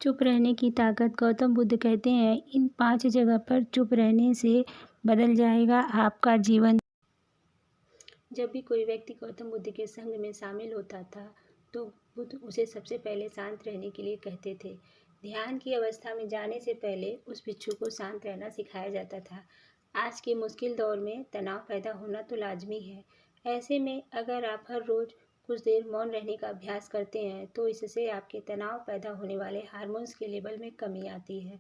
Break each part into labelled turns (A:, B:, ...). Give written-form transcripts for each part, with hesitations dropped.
A: चुप रहने की ताकत। गौतम बुद्ध कहते हैं, इन 5 जगह पर चुप रहने से बदल जाएगा आपका जीवन। जब भी कोई व्यक्ति गौतम बुद्ध के संग में शामिल होता था तो बुद्ध उसे सबसे पहले शांत रहने के लिए कहते थे। ध्यान की अवस्था में जाने से पहले उस भिक्षु को शांत रहना सिखाया जाता था। आज के मुश्किल दौर में तनाव पैदा होना तो लाजमी है। ऐसे में अगर आप हर रोज कुछ देर मौन रहने का अभ्यास करते हैं तो इससे आपके तनाव पैदा होने वाले हार्मोन्स के लेवल में कमी आती है।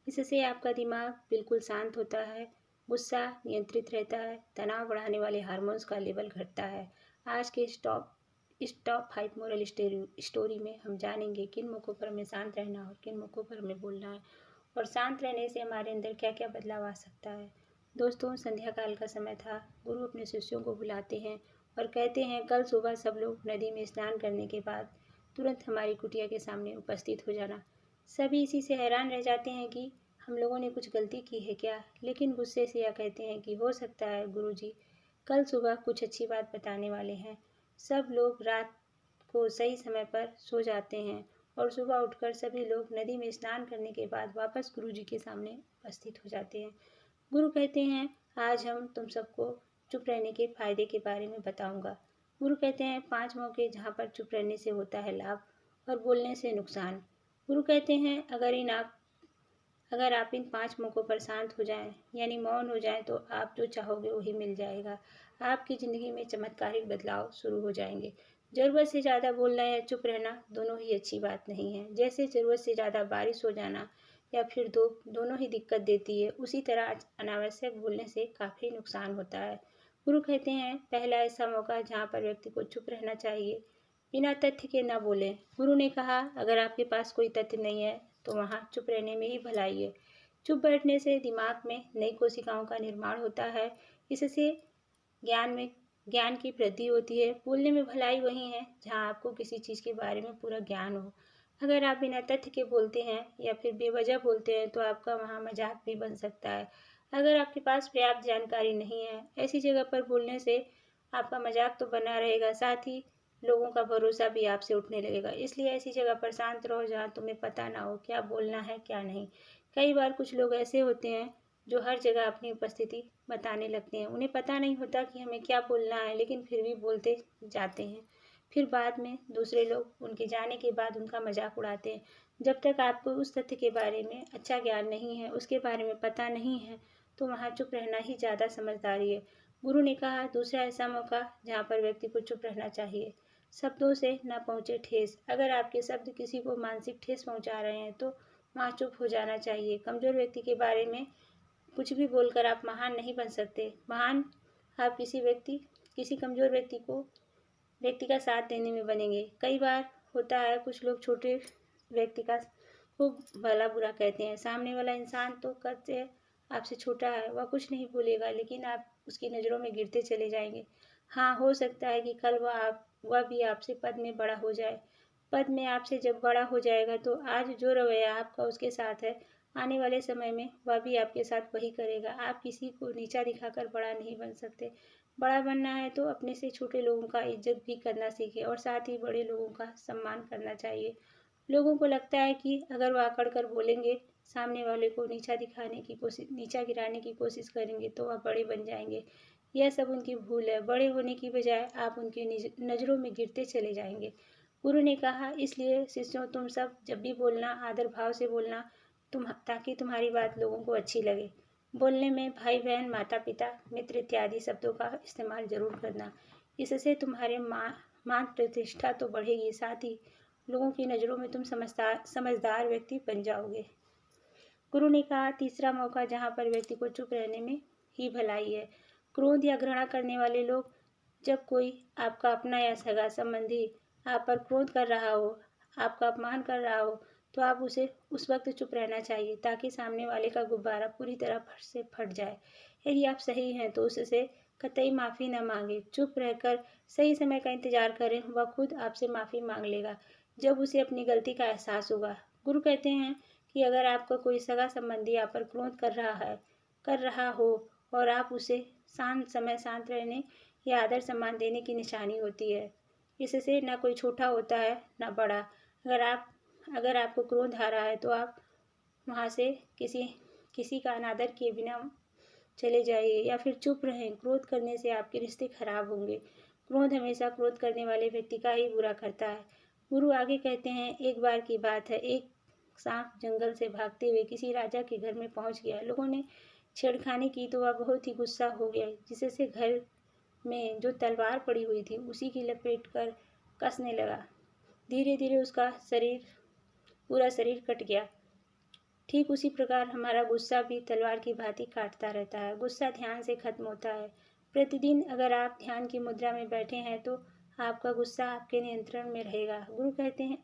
A: इससे आपका दिमाग बिल्कुल शांत होता है, गुस्सा नियंत्रित रहता है, तनाव बढ़ाने वाले हार्मोन्स का लेवल घटता है। आज के इस टॉप 5 मोरल स्टोरी में हम जानेंगे किन मौक़ों पर हमें शांत रहना है और किन मौक़ों पर हमें बोलना है, और शांत रहने से हमारे अंदर क्या क्या बदलाव आ सकता है। दोस्तों, संध्या काल का समय था। गुरु अपने शिष्यों को बुलाते हैं और कहते हैं, कल सुबह सब लोग नदी में स्नान करने के बाद तुरंत हमारी कुटिया के सामने उपस्थित हो जाना। सभी इसी से हैरान रह जाते हैं कि हम लोगों ने कुछ गलती की है क्या, लेकिन गुस्से से यह कहते हैं कि हो सकता है गुरुजी कल सुबह कुछ अच्छी बात बताने वाले हैं। सब लोग रात को सही समय पर सो जाते हैं और सुबह उठकर सभी लोग नदी में स्नान करने के बाद वापस गुरुजी के सामने उपस्थित हो जाते हैं। गुरु कहते हैं, आज हम तुम सबको चुप रहने के फायदे के बारे में बताऊंगा। गुरु कहते हैं, 5 मौके जहाँ पर चुप रहने से होता है लाभ और बोलने से नुकसान। गुरु कहते हैं, अगर आप इन 5 मौक़ों पर शांत हो जाएं, यानी मौन हो जाएं, तो आप जो चाहोगे वही मिल जाएगा। आपकी ज़िंदगी में चमत्कारिक बदलाव शुरू हो जाएंगे। ज़रूरत से ज़्यादा बोलना या चुप रहना दोनों ही अच्छी बात नहीं है। जैसे ज़रूरत से ज़्यादा बारिश हो जाना या फिर धूप दोनों ही दिक्कत देती है, उसी तरह अनावश्यक बोलने से काफ़ी नुकसान होता है। गुरु कहते हैं, पहला ऐसा मौका जहाँ पर व्यक्ति को चुप रहना चाहिए, बिना तथ्य के न बोलें। गुरु ने कहा, अगर आपके पास कोई तथ्य नहीं है तो वहाँ चुप रहने में ही भलाई है। चुप बैठने से दिमाग में नई कोशिकाओं का निर्माण होता है। इससे ज्ञान की वृद्धि होती है। बोलने में भलाई वही है जहाँ आपको किसी चीज़ के बारे में पूरा ज्ञान हो। अगर आप बिना तथ्य के बोलते हैं या फिर बेवजह बोलते हैं तो आपका वहाँ मजाक भी बन सकता है। अगर आपके पास पर्याप्त जानकारी नहीं है, ऐसी जगह पर बोलने से आपका मजाक तो बना रहेगा, साथ ही लोगों का भरोसा भी आपसे उठने लगेगा। इसलिए ऐसी जगह पर शांत रहो जहाँ तुम्हें पता ना हो क्या बोलना है क्या नहीं। कई बार कुछ लोग ऐसे होते हैं जो हर जगह अपनी उपस्थिति बताने लगते हैं। उन्हें पता नहीं होता कि हमें क्या बोलना है, लेकिन फिर भी बोलते जाते हैं। फिर बाद में दूसरे लोग उनके जाने के बाद उनका मजाक उड़ाते हैं। जब तक आपको उस तथ्य के बारे में अच्छा ज्ञान नहीं है, उसके बारे में पता नहीं है, तो वहाँ चुप रहना ही ज़्यादा समझदारी है। गुरु ने कहा, दूसरा ऐसा मौका जहाँ पर व्यक्ति को चुप रहना चाहिए, शब्दों से न पहुँचे ठेस। अगर आपके शब्द किसी को मानसिक ठेस पहुँचा रहे हैं तो वहाँ चुप हो जाना चाहिए। कमज़ोर व्यक्ति के बारे में कुछ भी बोलकर आप महान नहीं बन सकते। महान आप किसी कमज़ोर व्यक्ति का साथ देने में बनेंगे। कई बार होता है कुछ लोग छोटे व्यक्ति का खूब भला बुरा कहते हैं। सामने वाला इंसान तो करते आपसे छोटा है, वह कुछ नहीं बोलेगा, लेकिन आप उसकी नज़रों में गिरते चले जाएंगे। हाँ, हो सकता है कि कल वह भी आपसे पद में बड़ा हो जाए। पद में आपसे जब बड़ा हो जाएगा तो आज जो रवैया आपका उसके साथ है, आने वाले समय में वह भी आपके साथ वही करेगा। आप किसी को नीचा दिखाकर बड़ा नहीं बन सकते। बड़ा बनना है तो अपने से छोटे लोगों का इज्जत भी करना सीखें और साथ ही बड़े लोगों का सम्मान करना चाहिए। लोगों को लगता है कि अगर वह अकड़ कर बोलेंगे, सामने वाले को नीचा गिराने की कोशिश करेंगे तो वह बड़े बन जाएंगे। यह सब उनकी भूल है। बड़े होने की बजाय आप उनकी नज़रों में गिरते चले जाएंगे। गुरु ने कहा, इसलिए शिष्यों, तुम सब जब भी बोलना आदर भाव से बोलना, ताकि तुम्हारी बात लोगों को अच्छी लगे। बोलने में भाई बहन, माता पिता, मित्र इत्यादि शब्दों का इस्तेमाल जरूर करना। इससे तुम्हारे मान प्रतिष्ठा तो बढ़ेगी, साथ ही लोगों की नज़रों में तुम समझदार व्यक्ति बन जाओगे। गुरु ने कहा, तीसरा मौका जहाँ पर व्यक्ति को चुप रहने में ही भलाई है। क्रोध या घृणा करने वाले लोग, जब कोई आपका अपना या सगा संबंधी आप पर क्रोध कर रहा हो, आपका अपमान कर रहा हो, तो आप उसे उस वक्त चुप रहना चाहिए ताकि सामने वाले का गुब्बारा पूरी तरह फट जाए। यदि आप सही हैं तो उससे कतई माफ़ी न मांगे। चुप रहकर सही समय का इंतजार करें, वह खुद आपसे माफ़ी मांग लेगा जब उसे अपनी गलती का एहसास होगा। गुरु कहते हैं कि अगर आपका कोई सगा संबंधी आप पर क्रोध कर रहा हो और आप उसे शांत रहने या आदर सम्मान देने की निशानी होती है। इससे न कोई छोटा होता है न बड़ा। अगर आप अगर आपको क्रोध आ रहा है तो आप वहाँ से किसी का अनादर किए बिना चले जाइए या फिर चुप रहें। क्रोध करने से आपके रिश्ते खराब होंगे। क्रोध हमेशा क्रोध करने वाले व्यक्ति का ही बुरा करता है। गुरु आगे कहते हैं, एक बार की बात है, एक सांप जंगल से भागते हुए किसी राजा के घर में पहुंच गया। लोगों ने छेड़खानी की तो वह बहुत ही गुस्सा हो गया, जिससे घर में जो तलवार पड़ी हुई थी उसी की लपेट कर कसने लगा। धीरे धीरे उसका पूरा शरीर कट गया। ठीक उसी प्रकार हमारा गुस्सा भी तलवार की भांति काटता रहता है। गुस्सा ध्यान से खत्म होता है। प्रतिदिन अगर आप ध्यान की मुद्रा में बैठे हैं तो आपका गुस्सा आपके नियंत्रण में रहेगा। गुरु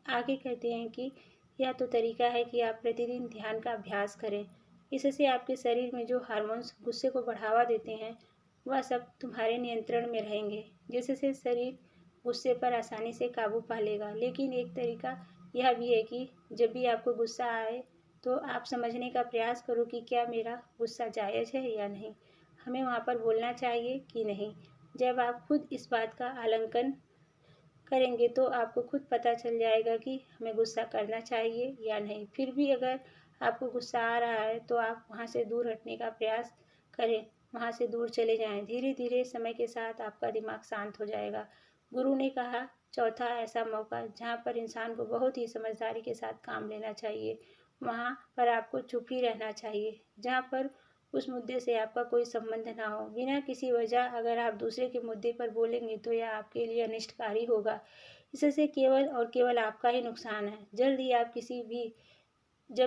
A: आगे कहते हैं कि यह तो तरीका है कि आप प्रतिदिन ध्यान का अभ्यास करें। इससे आपके शरीर में जो हार्मोन्स गुस्से को बढ़ावा देते हैं वह सब तुम्हारे नियंत्रण में रहेंगे, जिससे शरीर गुस्से पर आसानी से काबू पा लेगा। लेकिन एक तरीका यह भी है कि जब भी आपको गुस्सा आए तो आप समझने का प्रयास करो कि क्या मेरा गुस्सा जायज़ है या नहीं, हमें वहाँ पर बोलना चाहिए कि नहीं। जब आप खुद इस बात का आकलन करेंगे तो आपको खुद पता चल जाएगा कि हमें गुस्सा करना चाहिए या नहीं। फिर भी अगर आपको गुस्सा आ रहा है तो आप वहाँ से दूर हटने का प्रयास करें, वहाँ से दूर चले जाएं। धीरे धीरे समय के साथ आपका दिमाग शांत हो जाएगा। गुरु ने कहा, चौथा ऐसा मौका जहाँ पर इंसान को बहुत ही समझदारी के साथ काम लेना चाहिए, वहाँ पर आपको चुप ही रहना चाहिए। जहाँ पर उस मुद्दे से आपका कोई संबंध ना हो, बिना किसी वजह अगर आप दूसरे के मुद्दे पर बोलेंगे तो यह आपके लिए अनिष्टकारी होगा। इससे केवल और केवल आपका ही नुकसान है। जब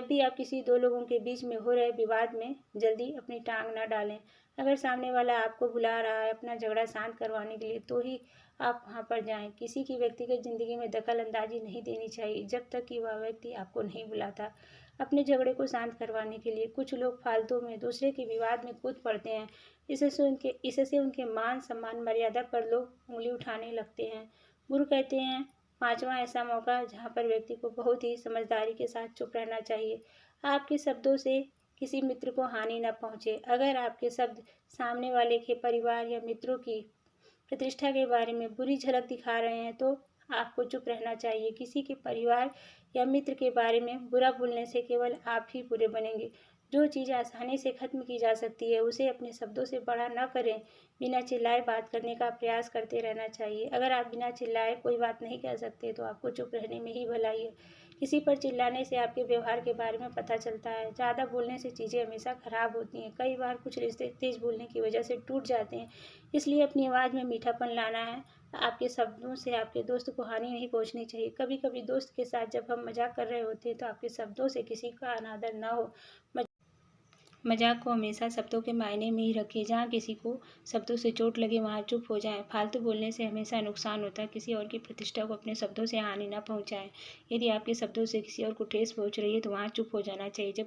A: भी आप किसी दो लोगों के बीच में हो रहे विवाद में जल्दी अपनी टांग न डालें। अगर सामने वाला आपको बुला रहा है अपना झगड़ा शांत करवाने के लिए तो ही आप वहाँ पर जाएं। किसी की व्यक्तिगत ज़िंदगी में दखल अंदाजी नहीं देनी चाहिए जब तक कि वह व्यक्ति आपको नहीं बुलाता। अपने झगड़े को शांत करवाने के लिए कुछ लोग फालतू में दूसरे के विवाद में कूद पड़ते हैं। इससे उनके मान सम्मान मर्यादा पर लोग उंगली उठाने लगते हैं। गुरु कहते हैं, पांचवा ऐसा मौका जहाँ पर व्यक्ति को बहुत ही समझदारी के साथ चुप रहना चाहिए। आपके शब्दों से किसी मित्र को हानि न पहुँचे। अगर आपके शब्द सामने वाले के परिवार या मित्रों की प्रतिष्ठा के बारे में बुरी झलक दिखा रहे हैं तो आपको चुप रहना चाहिए। किसी के परिवार या मित्र के बारे में बुरा बोलने से केवल आप ही बुरे बनेंगे। जो चीज़ आसानी से खत्म की जा सकती है उसे अपने शब्दों से बड़ा न करें। बिना चिल्लाए बात करने का प्रयास करते रहना चाहिए। अगर आप बिना चिल्लाए कोई बात नहीं कह सकते तो आपको चुप रहने में ही भलाई है। किसी पर चिल्लाने से आपके व्यवहार के बारे में पता चलता है। ज़्यादा बोलने से चीज़ें हमेशा खराब होती हैं। कई बार कुछ रिश्ते तेज बोलने की वजह से टूट जाते हैं। इसलिए अपनी आवाज़ में मीठापन लाना है। आपके शब्दों से आपके दोस्त को हानि नहीं पहुंचनी चाहिए। कभी कभी दोस्त के साथ जब हम मजाक कर रहे होते हैं तो आपके शब्दों से किसी का अनादर न हो। मजाक को हमेशा शब्दों के मायने में ही रखें। जहाँ किसी को शब्दों से चोट लगे वहाँ चुप हो जाएं। फालतू बोलने से हमेशा नुकसान होता है। किसी और की प्रतिष्ठा को अपने शब्दों से हानि न पहुँचाएं। यदि आपके शब्दों से किसी और को ठेस पहुँच रही है तो वहाँ चुप हो जाना चाहिए। जब